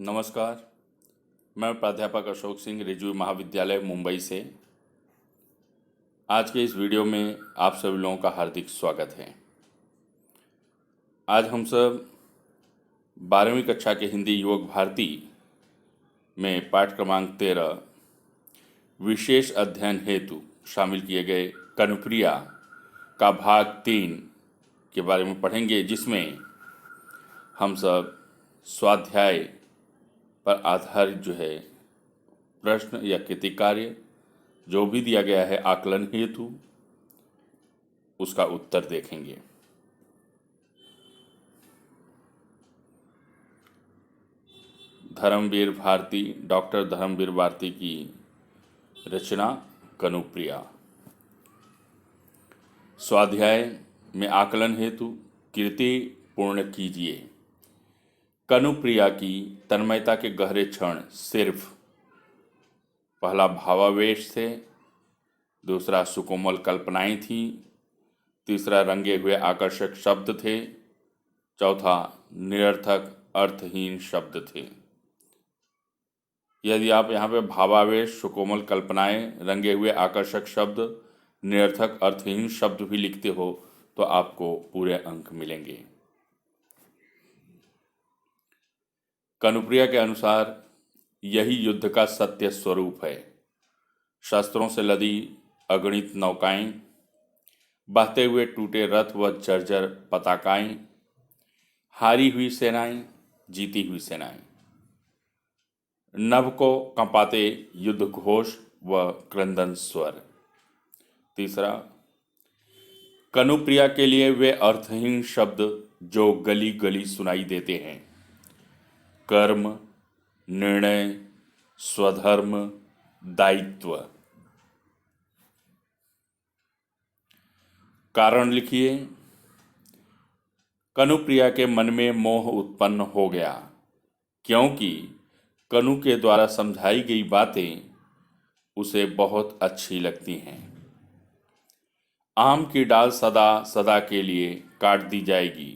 नमस्कार। मैं प्राध्यापक अशोक सिंह, रिजवी महाविद्यालय मुंबई से। आज के इस वीडियो में आप सभी लोगों का हार्दिक स्वागत है। आज हम सब 12वीं कक्षा के हिंदी युवक भारती में पाठ क्रमांक 13 विशेष अध्ययन हेतु शामिल किए गए कनुप्रिया का भाग 3 के बारे में पढ़ेंगे, जिसमें हम सब स्वाध्याय पर आधारित प्रश्न या कृति कार्य जो भी दिया गया है आकलन हेतु, उसका उत्तर देखेंगे। डॉक्टर धर्मवीर भारती की रचना कनुप्रिया। स्वाध्याय में आकलन हेतु कृति पूर्ण कीजिए। कनुप्रिया की तन्मयता के गहरे क्षण सिर्फ पहला भावावेश थे, दूसरा सुकोमल कल्पनाएं थी, तीसरा रंगे हुए आकर्षक शब्द थे, चौथा निरर्थक अर्थहीन शब्द थे। यदि आप यहाँ पे भावावेश, सुकोमल कल्पनाएं, रंगे हुए आकर्षक शब्द, निरर्थक अर्थहीन शब्द भी लिखते हो तो आपको पूरे अंक मिलेंगे। कनुप्रिया के अनुसार यही युद्ध का सत्य स्वरूप है। शस्त्रों से लदी अगणित नौकाएं, बहते हुए टूटे रथ व जर्जर पताकाएं, हारी हुई सेनाएं, जीती हुई सेनाएं, नभ को कंपाते युद्ध घोष व क्रंदन स्वर। तीसरा, कनुप्रिया के लिए वे अर्थहीन शब्द जो गली गली सुनाई देते हैं, कर्म, निर्णय, स्वधर्म, दायित्व। कारण लिखिए। कनुप्रिया के मन में मोह उत्पन्न हो गया, क्योंकि कनु के द्वारा समझाई गई बातें उसे बहुत अच्छी लगती हैं। आम की डाल सदा सदा के लिए काट दी जाएगी,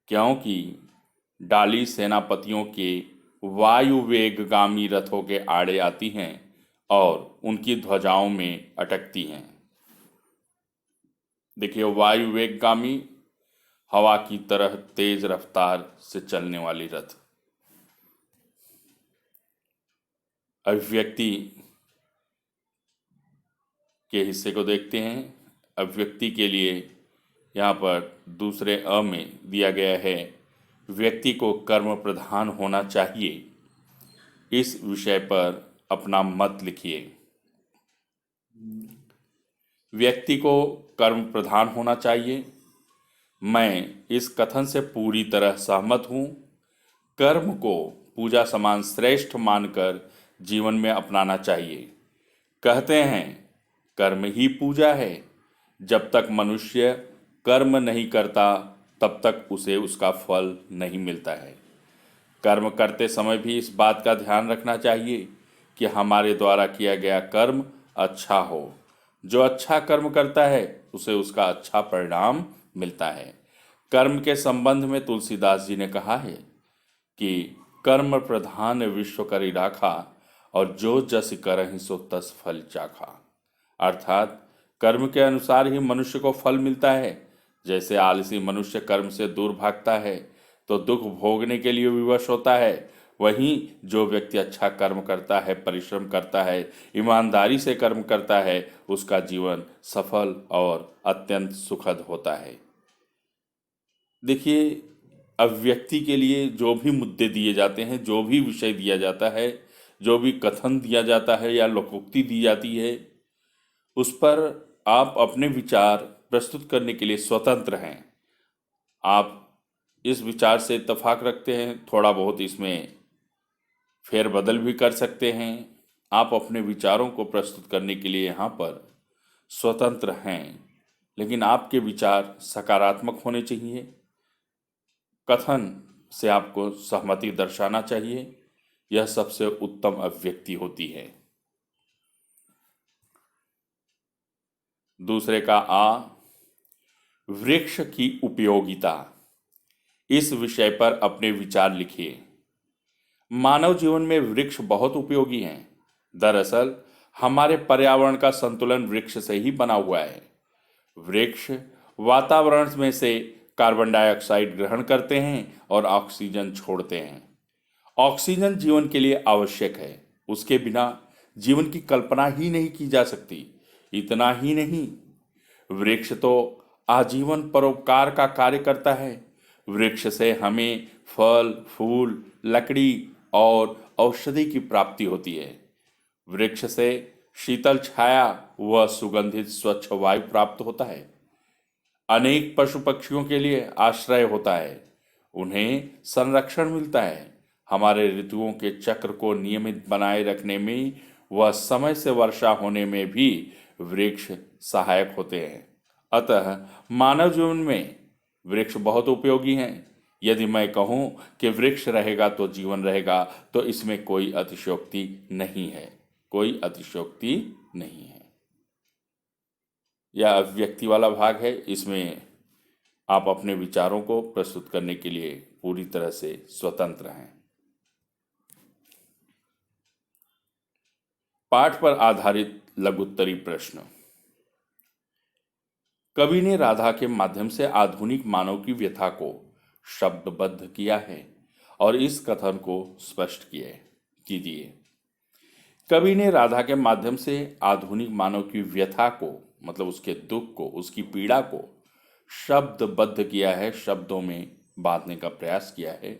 क्योंकि डाली सेनापतियों के वायु वेगगामी रथों के आड़े आती हैं और उनकी ध्वजाओं में अटकती हैं। देखिए, वायु वेगगामी, हवा की तरह तेज रफ्तार से चलने वाली रथ। अभिव्यक्ति के हिस्से को देखते हैं। अभिव्यक्ति के लिए यहाँ पर दूसरे अ में दिया गया है, व्यक्ति को कर्म प्रधान होना चाहिए। इस विषय पर अपना मत लिखिए। व्यक्ति को कर्म प्रधान होना चाहिए। मैं इस कथन से पूरी तरह सहमत हूँ। कर्म को पूजा समान श्रेष्ठ मानकर जीवन में अपनाना चाहिए। कहते हैं कर्म ही पूजा है। जब तक मनुष्य कर्म नहीं करता तब तक उसे उसका फल नहीं मिलता है। कर्म करते समय भी इस बात का ध्यान रखना चाहिए कि हमारे द्वारा किया गया कर्म अच्छा हो। जो अच्छा कर्म करता है उसे उसका अच्छा परिणाम मिलता है। कर्म के संबंध में तुलसीदास जी ने कहा है कि कर्म प्रधान विश्व करि राखा, और जो जस करहि सो तस फल चाखा। अर्थात कर्म के अनुसार ही मनुष्य को फल मिलता है। जैसे आलसी मनुष्य कर्म से दूर भागता है तो दुख भोगने के लिए विवश होता है, वहीं जो व्यक्ति अच्छा कर्म करता है, परिश्रम करता है, ईमानदारी से कर्म करता है, उसका जीवन सफल और अत्यंत सुखद होता है। देखिए, अभिव्यक्ति के लिए जो भी मुद्दे दिए जाते हैं, जो भी विषय दिया जाता है, जो भी कथन दिया जाता है या लोकोक्ति दी जाती है, उस पर आप अपने विचार प्रस्तुत करने के लिए स्वतंत्र हैं। आप इस विचार से इत्तेफाक रखते हैं, थोड़ा बहुत इसमें फेरबदल भी कर सकते हैं। आप अपने विचारों को प्रस्तुत करने के लिए यहाँ पर स्वतंत्र हैं, लेकिन आपके विचार सकारात्मक होने चाहिए। कथन से आपको सहमति दर्शाना चाहिए। यह सबसे उत्तम अभिव्यक्ति होती है। दूसरे का आ, वृक्ष की उपयोगिता। इस विषय पर अपने विचार लिखिए। मानव जीवन में वृक्ष बहुत उपयोगी हैं। दरअसल हमारे पर्यावरण का संतुलन वृक्ष से ही बना हुआ है। वृक्ष वातावरण में से कार्बन डाइऑक्साइड ग्रहण करते हैं और ऑक्सीजन छोड़ते हैं। ऑक्सीजन जीवन के लिए आवश्यक है, उसके बिना जीवन की कल्पना ही नहीं की जा सकती। इतना ही नहीं, वृक्ष तो आजीवन परोपकार का कार्य करता है। वृक्ष से हमें फल, फूल, लकड़ी और औषधि की प्राप्ति होती है। वृक्ष से शीतल छाया व सुगंधित स्वच्छ वायु प्राप्त होता है। अनेक पशु पक्षियों के लिए आश्रय होता है, उन्हें संरक्षण मिलता है। हमारे ऋतुओं के चक्र को नियमित बनाए रखने में व समय से वर्षा होने में भी वृक्ष सहायक होते हैं। अतः मानव जीवन में वृक्ष बहुत उपयोगी हैं। यदि मैं कहूँ कि वृक्ष रहेगा तो जीवन रहेगा, तो इसमें कोई अतिशयोक्ति नहीं है, कोई अतिशयोक्ति नहीं है। यह अभिव्यक्ति वाला भाग है, इसमें आप अपने विचारों को प्रस्तुत करने के लिए पूरी तरह से स्वतंत्र हैं। पाठ पर आधारित लघुत्तरी प्रश्न। कवि ने राधा के माध्यम से आधुनिक मानव की व्यथा को शब्दबद्ध किया है और इस कथन को स्पष्ट कीजिए। कवि ने राधा के माध्यम से आधुनिक मानव की व्यथा को, मतलब उसके दुख को, उसकी पीड़ा को शब्दबद्ध किया है, शब्दों में बांधने का प्रयास किया है।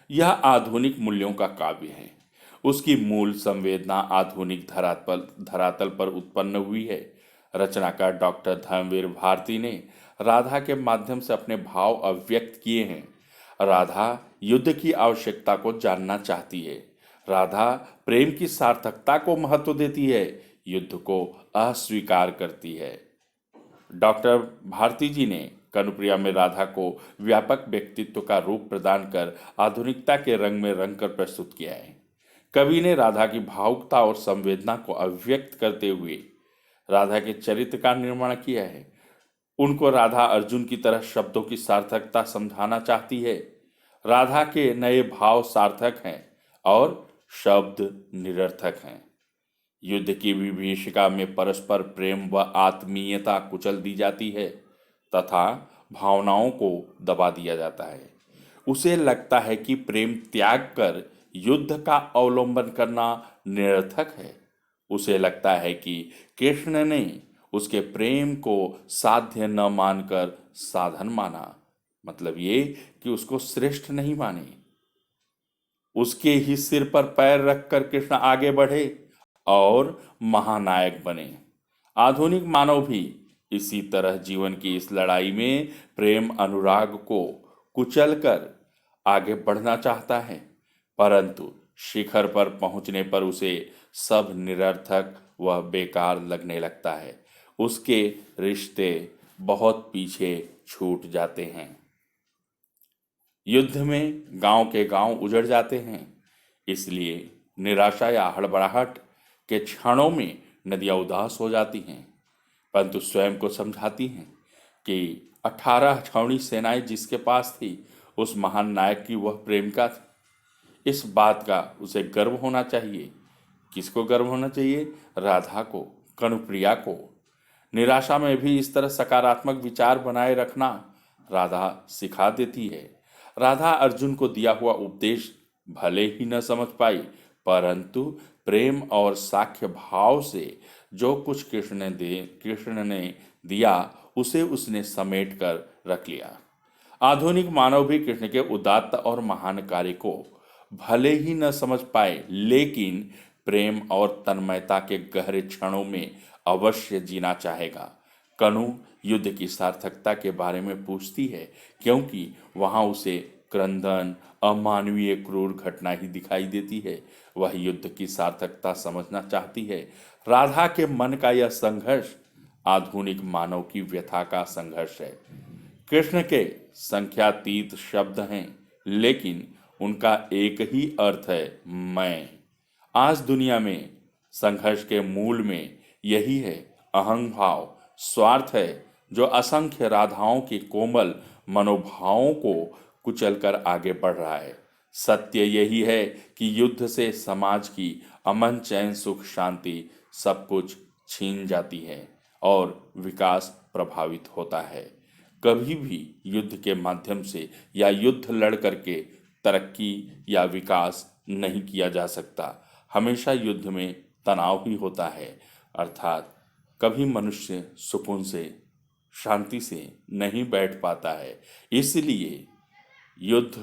यह आधुनिक मूल्यों का काव्य है। उसकी मूल संवेदना आधुनिक धरातल पर उत्पन्न हुई है। रचनाकार डॉक्टर धर्मवीर भारती ने राधा के माध्यम से अपने भाव अभिव्यक्त किए हैं। राधा युद्ध की आवश्यकता को जानना चाहती है। राधा प्रेम की सार्थकता को महत्व देती है, युद्ध को अस्वीकार करती है। डॉक्टर भारती जी ने कनुप्रिया में राधा को व्यापक व्यक्तित्व का रूप प्रदान कर आधुनिकता के रंग में रंग कर प्रस्तुत किया है। कवि ने राधा की भावुकता और संवेदना को अभिव्यक्त करते हुए राधा के चरित्र का निर्माण किया है। उनको राधा अर्जुन की तरह शब्दों की सार्थकता समझाना चाहती है। राधा के नए भाव सार्थक हैं और शब्द निरर्थक हैं। युद्ध की विभीषिका में परस्पर प्रेम व आत्मीयता कुचल दी जाती है तथा भावनाओं को दबा दिया जाता है। उसे लगता है कि प्रेम त्याग कर युद्ध का अवलंबन करना निरर्थक है। उसे लगता है कि कृष्ण ने उसके प्रेम को साध्य न मानकर साधन माना, मतलब ये कि उसको श्रेष्ठ नहीं माने। उसके ही सिर पर पैर रखकर कृष्ण आगे बढ़े और महानायक बने। आधुनिक मानव भी इसी तरह जीवन की इस लड़ाई में प्रेम अनुराग को कुचलकर आगे बढ़ना चाहता है, परंतु शिखर पर पहुंचने पर उसे सब निरर्थक व बेकार लगने लगता है। उसके रिश्ते बहुत पीछे छूट जाते हैं। युद्ध में गांव के गांव उजड़ जाते हैं, इसलिए निराशा या हड़बड़ाहट के क्षणों में नदियां उदास हो जाती हैं, परंतु स्वयं को समझाती हैं कि 18 छावनी सेनाएं जिसके पास थी, उस महान नायक की वह प्रेमिका थी। इस बात का उसे गर्व होना चाहिए। किसको गर्व होना चाहिए? राधा को, कनुप्रिया को। निराशा में भी इस तरह सकारात्मक विचार बनाए रखना राधा सिखा देती है। राधा अर्जुन को दिया हुआ उपदेश भले ही न समझ पाई, परंतु प्रेम और साख्य भाव से जो कुछ कृष्ण ने दिया उसे उसने समेट कर रख लिया। आधुनिक मानव भी कृष्ण के उदात्त और महान कार्य को भले ही न समझ पाए, लेकिन प्रेम और तन्मयता के गहरे क्षणों में अवश्य जीना चाहेगा। कनु युद्ध की सार्थकता के बारे में पूछती है, क्योंकि वहां उसे क्रंदन, अमानवीय क्रूर घटना ही दिखाई देती है। वह युद्ध की सार्थकता समझना चाहती है। राधा के मन का यह संघर्ष आधुनिक मानव की व्यथा का संघर्ष है। कृष्ण के संख्यातीत शब्द हैं, लेकिन उनका एक ही अर्थ है, मैं। आज दुनिया में संघर्ष के मूल में यही है, अहंभाव, स्वार्थ है, जो असंख्य राधाओं के कोमल मनोभावों को कुचलकर आगे बढ़ रहा है। सत्य यही है कि युद्ध से समाज की अमन, चैन, सुख, शांति सब कुछ छीन जाती है और विकास प्रभावित होता है। कभी भी युद्ध के माध्यम से या युद्ध लड़ करके तरक्की या विकास नहीं किया जा सकता। हमेशा युद्ध में तनाव ही होता है, अर्थात कभी मनुष्य सुकून से, शांति से नहीं बैठ पाता है। इसलिए युद्ध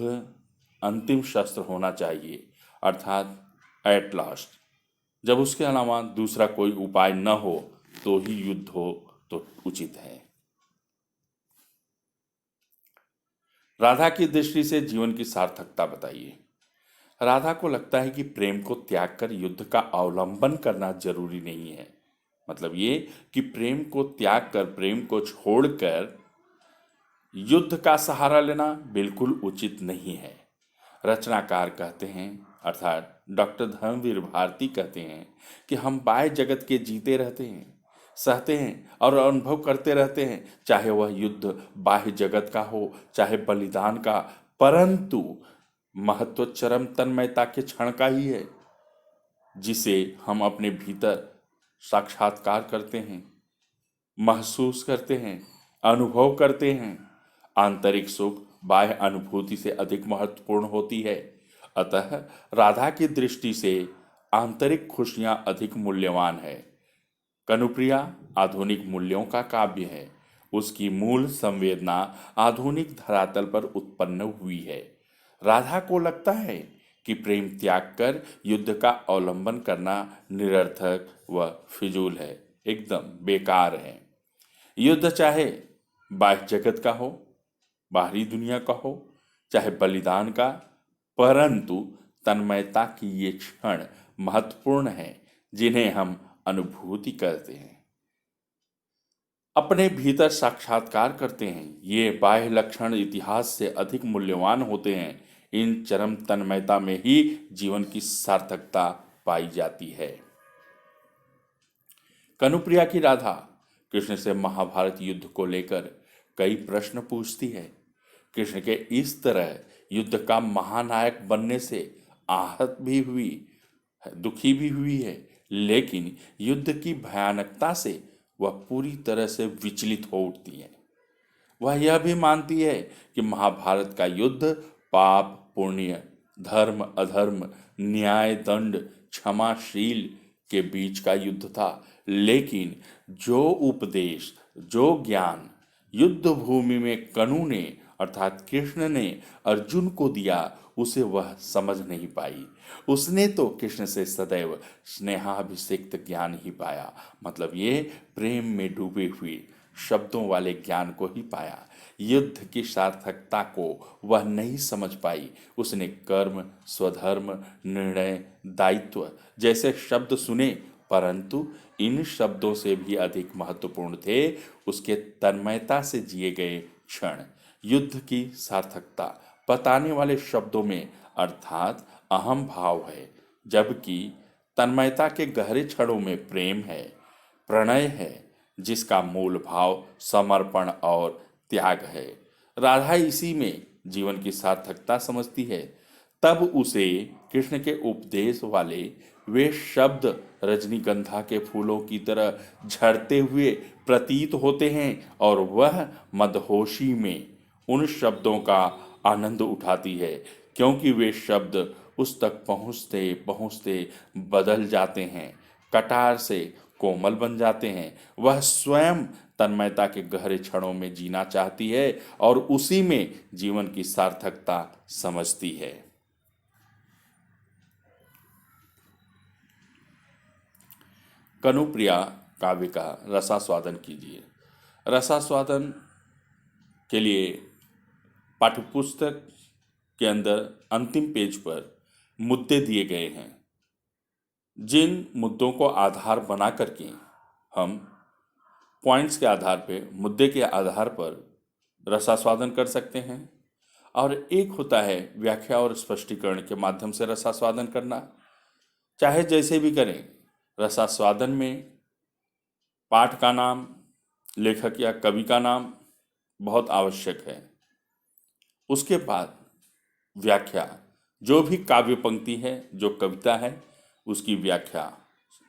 अंतिम शस्त्र होना चाहिए, अर्थात एट लास्ट। जब उसके अलावा दूसरा कोई उपाय न हो तो ही युद्ध हो तो उचित है। राधा की दृष्टि से जीवन की सार्थकता बताइए। राधा को लगता है कि प्रेम को त्याग कर युद्ध का अवलंबन करना जरूरी नहीं है। मतलब ये कि प्रेम को त्याग कर, प्रेम को छोड़कर युद्ध का सहारा लेना बिल्कुल उचित नहीं है। रचनाकार कहते हैं, अर्थात डॉक्टर धर्मवीर भारती कहते हैं कि हम बाह्य जगत के जीते रहते हैं, सहते हैं और अनुभव करते रहते हैं, चाहे वह युद्ध बाह्य जगत का हो, चाहे बलिदान का, परंतु महत्व चरम तन्मयता के क्षण का ही है, जिसे हम अपने भीतर साक्षात्कार करते हैं, महसूस करते हैं, अनुभव करते हैं। आंतरिक सुख बाह्य अनुभूति से अधिक महत्वपूर्ण होती है। अतः राधा की दृष्टि से आंतरिक खुशियां अधिक मूल्यवान है। कनुप्रिया आधुनिक मूल्यों का काव्य है। उसकी मूल संवेदना आधुनिक धरातल पर उत्पन्न हुई है। राधा को लगता है कि प्रेम त्याग कर युद्ध का अवलंबन करना निरर्थक व फिजूल है, एकदम बेकार है। युद्ध चाहे बाह्य जगत का हो, बाहरी दुनिया का हो, चाहे बलिदान का, परंतु तन्मयता की ये क्षण महत्वपूर्ण हैं जिन्हें हम अनुभूति करते हैं, अपने भीतर साक्षात्कार करते हैं। ये बाह्य लक्षण इतिहास से अधिक मूल्यवान होते हैं। इन चरम तन्मयता में ही जीवन की सार्थकता पाई जाती है। कनुप्रिया की राधा कृष्ण से महाभारत युद्ध को लेकर कई प्रश्न पूछती है। कृष्ण के इस तरह युद्ध का महानायक बनने से आहत भी हुई, दुखी भी हुई है, लेकिन युद्ध की भयानकता से वह पूरी तरह से विचलित हो उठती है। वह यह भी मानती है कि महाभारत का युद्ध पाप पुण्य, धर्म अधर्म, न्याय दंड, क्षमाशील के बीच का युद्ध था, लेकिन जो उपदेश, जो ज्ञान युद्ध भूमि में कनु ने अर्थात कृष्ण ने अर्जुन को दिया, उसे वह समझ नहीं पाई। उसने तो कृष्ण से सदैव स्नेहाभिषिक्त ज्ञान ही पाया, मतलब ये प्रेम में डूबे हुए शब्दों वाले ज्ञान को ही पाया। युद्ध की सार्थकता को वह नहीं समझ पाई। उसने कर्म, स्वधर्म, निर्णय, दायित्व जैसे शब्द सुने, परंतु इन शब्दों से भी अधिक महत्वपूर्ण थे उसके तन्मयता से जिए गए क्षण। युद्ध की सार्थकता बताने वाले शब्दों में अर्थात अहम भाव है, जबकि तन्मयता के गहरे क्षणों में प्रेम है, प्रणय है, जिसका मूल भाव समर्पण और त्याग है। राधा इसी में जीवन की सार्थकता समझती है। तब उसे कृष्ण के उपदेश वाले वे शब्द रजनीगंधा के फूलों की तरह झड़ते हुए प्रतीत होते हैं और वह मदहोशी में उन शब्दों का आनंद उठाती है, क्योंकि वे शब्द उस तक पहुँचते पहुँचते बदल जाते हैं, कटार से कोमल बन जाते हैं। वह स्वयं तन्मयता के गहरे क्षणों में जीना चाहती है और उसी में जीवन की सार्थकता समझती है। कनुप्रिया काव्य का रसास्वादन कीजिए। रसास्वादन के लिए पाठ्यपुस्तक के अंदर अंतिम पेज पर मुद्दे दिए गए हैं, जिन मुद्दों को आधार बना करके हम पॉइंट्स के आधार पे, मुद्दे के आधार पर रसास्वादन कर सकते हैं। और एक होता है व्याख्या और स्पष्टीकरण के माध्यम से रसास्वादन करना। चाहे जैसे भी करें, रसास्वादन में पाठ का नाम, लेखक या कवि का नाम बहुत आवश्यक है। उसके बाद व्याख्या, जो भी काव्य पंक्ति है, जो कविता है, उसकी व्याख्या,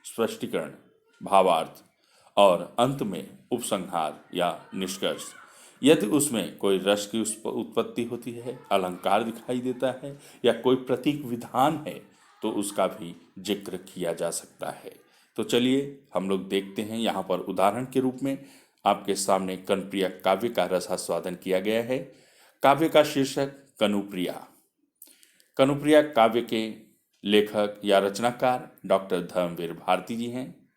स्पष्टीकरण, भावार्थ और अंत में उपसंहार या निष्कर्ष। यदि उसमें कोई रस की उत्पत्ति होती है, अलंकार दिखाई देता है या कोई प्रतीक विधान है तो उसका भी जिक्र किया जा सकता है। तो चलिए हम लोग देखते हैं। यहाँ पर उदाहरण के रूप में आपके सामने कनुप्रिया काव्य का रसास्वादन किया गया है। काव्य का शीर्षक कनुप्रिया। कनुप्रिया काव्य के लेखक या रचनाकार डॉक्टर धर्मवीर भारती जी हैं।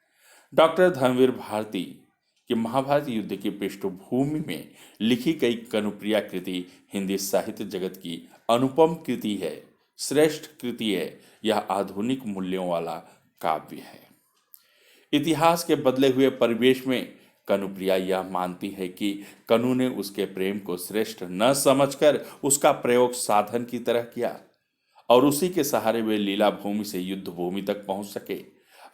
डॉक्टर धर्मवीर भारती की महाभारत युद्ध की पृष्ठभूमि में लिखी गई कनुप्रिया कृति हिंदी साहित्य जगत की अनुपम कृति है, श्रेष्ठ कृति है। यह आधुनिक मूल्यों वाला काव्य है। इतिहास के बदले हुए परिवेश में कनुप्रिया यह मानती है कि कनु ने उसके प्रेम को श्रेष्ठ न समझकर उसका प्रयोग साधन की तरह किया और उसी के सहारे वे लीला भूमि से युद्ध भूमि तक पहुंच सके।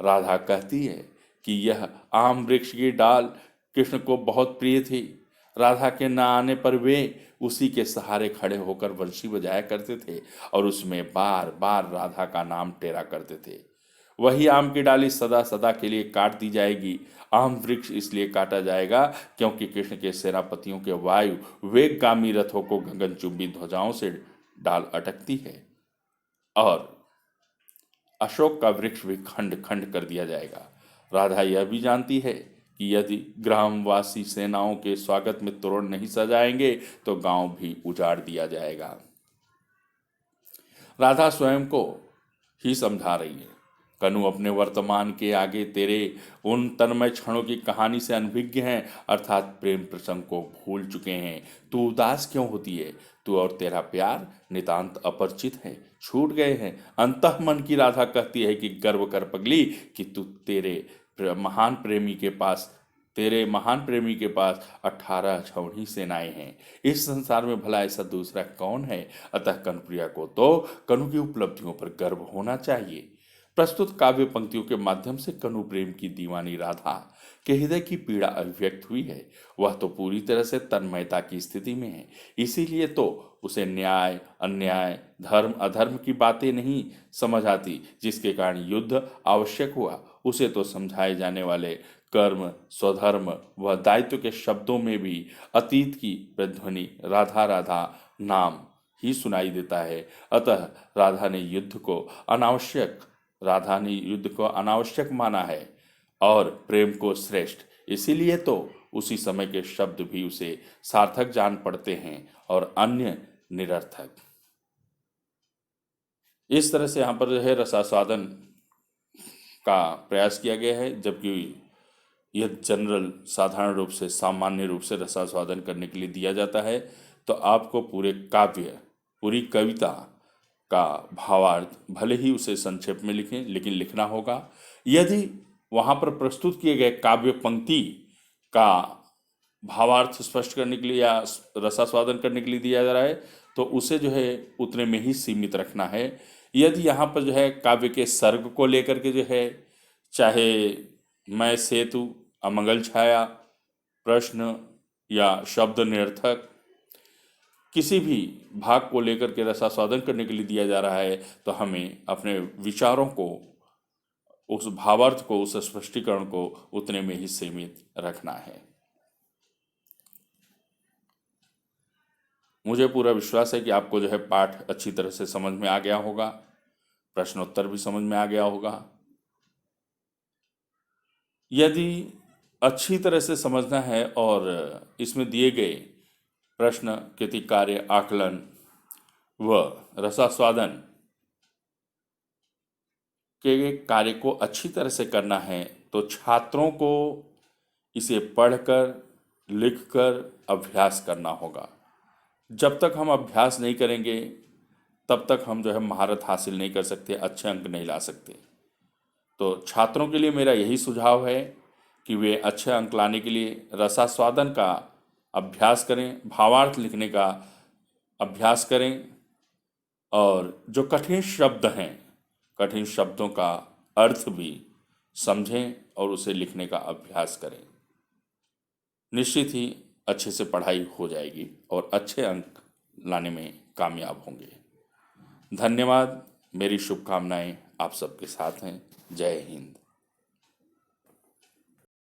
राधा कहती है कि यह आम वृक्ष की डाल कृष्ण को बहुत प्रिय थी। राधा के न आने पर वे उसी के सहारे खड़े होकर बंशी बजाया करते थे और उसमें बार बार राधा का नाम टेरा करते थे। वही आम की डाली सदा सदा के लिए काट दी जाएगी। आम वृक्ष इसलिए काटा जाएगा क्योंकि कृष्ण के सेनापतियों के वायु वेगगामी रथों को गगनचुंबी ध्वजाओं से डाल अटकती है और अशोक का वृक्ष भी खंड खंड कर दिया जाएगा। राधा यह भी जानती है कि यदि ग्रामवासी सेनाओं के स्वागत में तोरण नहीं सजाएंगे तो गांव भी उजाड़ दिया जाएगा। राधा स्वयं को ही समझा रही है। कनु अपने वर्तमान के आगे तेरे उन तन्मय क्षणों की कहानी से अनभिज्ञ हैं, अर्थात प्रेम प्रसंग को भूल चुके हैं। तू उदास क्यों होती है? तू और तेरा प्यार नितांत अपरिचित है, छूट गए हैं। अंतः मन की राधा कहती है कि गर्व कर पगली कि तू तेरे महान प्रेमी के पास 18 छौड़ी सेनाएं हैं। इस संसार में भला ऐसा दूसरा कौन है? अतः कनुप्रिया को तो कनु की उपलब्धियों पर गर्व होना चाहिए। प्रस्तुत काव्य पंक्तियों के माध्यम से कनु प्रेम की दीवानी राधा के हृदय की पीड़ा अभिव्यक्त हुई है। वह तो पूरी तरह से तन्मयता की स्थिति में है। इसीलिए तो उसे न्याय अन्याय, धर्म अधर्म की बातें नहीं समझ आती, जिसके कारण युद्ध आवश्यक हुआ। उसे तो समझाए जाने वाले कर्म, स्वधर्म व दायित्व के शब्दों में भी अतीत की प्रतिध्वनि राधा राधा नाम ही सुनाई देता है। अतः राधा ने युद्ध को अनावश्यक माना है और प्रेम को श्रेष्ठ। इसीलिए तो उसी समय के शब्द भी उसे सार्थक जान पड़ते हैं और अन्य निरर्थक। इस तरह से यहाँ पर जो है रसास्वादन का प्रयास किया गया है, जबकि यह जनरल साधारण रूप से सामान्य रूप से रसास्वादन करने के लिए दिया जाता है। तो आपको पूरे काव्य, पूरी कविता का भावार्थ भले ही उसे संक्षेप में लिखें, लेकिन लिखना होगा। यदि वहाँ पर प्रस्तुत किए गए काव्य पंक्ति का भावार्थ स्पष्ट करने के लिए या रसास्वादन करने के लिए दिया जा रहा है तो उसे जो है उतने में ही सीमित रखना है। यदि यहाँ पर जो है काव्य के सर्ग को लेकर के जो है, चाहे मैं सेतु, अमंगल छाया, प्रश्न या शब्द निरर्थक, किसी भी भाग को लेकर के रसास्वादन करने के लिए दिया जा रहा है तो हमें अपने विचारों को, उस भावार्थ को, उस स्पष्टीकरण को उतने में ही सीमित रखना है। मुझे पूरा विश्वास है कि आपको जो है पाठ अच्छी तरह से समझ में आ गया होगा, प्रश्नोत्तर भी समझ में आ गया होगा। यदि अच्छी तरह से समझना है और इसमें दिए गए प्रश्न, कृति कार्य, आकलन व रसास्वादन के कार्य को अच्छी तरह से करना है तो छात्रों को इसे पढ़कर, लिखकर अभ्यास करना होगा। जब तक हम अभ्यास नहीं करेंगे तब तक हम जो है महारत हासिल नहीं कर सकते, अच्छे अंक नहीं ला सकते। तो छात्रों के लिए मेरा यही सुझाव है कि वे अच्छे अंक लाने के लिए रसास्वादन का अभ्यास करें, भावार्थ लिखने का अभ्यास करें और जो कठिन शब्द हैं, कठिन शब्दों का अर्थ भी समझें और उसे लिखने का अभ्यास करें। निश्चित ही अच्छे से पढ़ाई हो जाएगी और अच्छे अंक लाने में कामयाब होंगे। धन्यवाद। मेरी शुभकामनाएं आप सबके साथ हैं। जय हिंद।